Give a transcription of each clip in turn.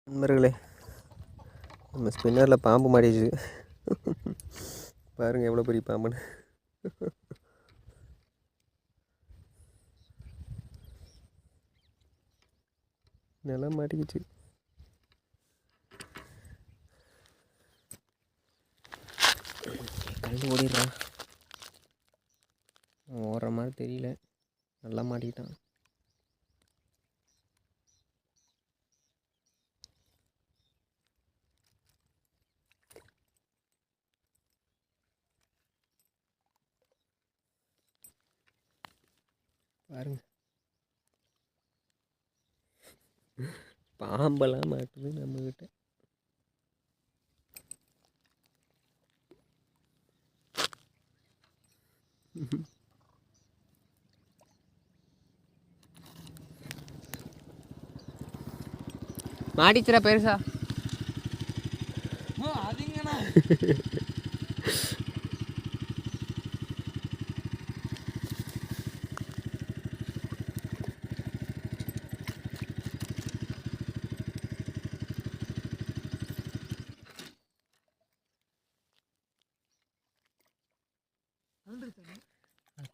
நண்பர்களே, நம்ம ஸ்பின்னரில் பாம்பு மாட்டிச்சு. பாருங்கள் எவ்வளோ பெரிய பாம்புன்னு. நல்லா மாட்டிக்கிச்சு. கழுந்து ஓடிடுறான். ஓடுற மாதிரி தெரியல. நல்லா மாட்டிக்கிட்டான். பாருங்க, பாம்பெல்லாம் மாட்டுது நம்மக்கிட்ட. மாட்டிச்சுரா பெருசா.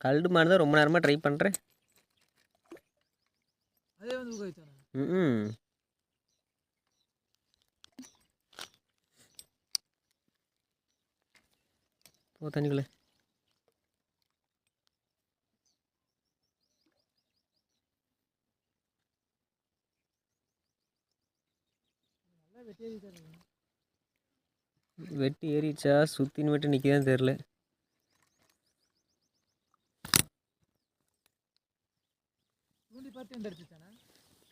கல்டு மாதிரி தான் ரொம்ப நேரமாக ட்ரை பண்ணுறேன். ம் போ தண்ணிக்குள்ளே. வெட்டி ஏறிச்சா சுற்றின்னு விட்டு நிற்கதான் தெரில.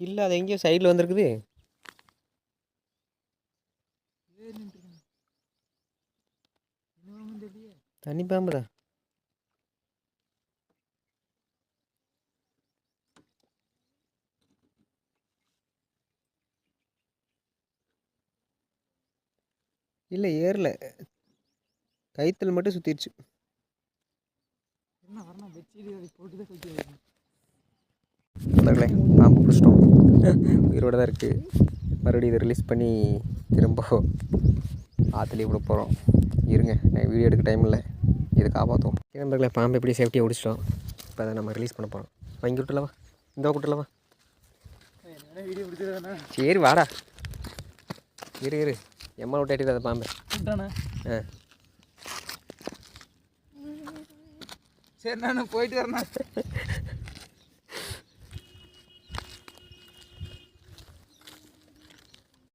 இல்லை, அது எங்கேயோ சைடில் வந்திருக்குது. தண்ணி பாம்பு தான். இல்லை, ஏறல. கைத்தல் மட்டும் சுற்றிடுச்சு. நண்பர்களே, பாம்பு பிடிச்சிட்டோம். உயிரோடு தான் இருக்குது. மறுபடியும் இதை ரிலீஸ் பண்ணி திரும்ப ஆற்றுலேயே விட போகிறோம். இருங்க, நான் வீடியோ எடுக்க டைம் இல்லை, இதை காப்பாற்றுவோம். நண்பர்களே, பாம்பு எப்படி சேஃப்டியாக பிடிச்சிட்டோம். இப்போ அதை நம்ம ரிலீஸ் பண்ண போகிறோம். வாங்கி விட்டுலவா, இந்த விட்டுலவா. சரி வாடா, இரு எம்மா விட்டாட்டி அதை பாம்பு. சரி, நான் போயிட்டு வரேண்ணா.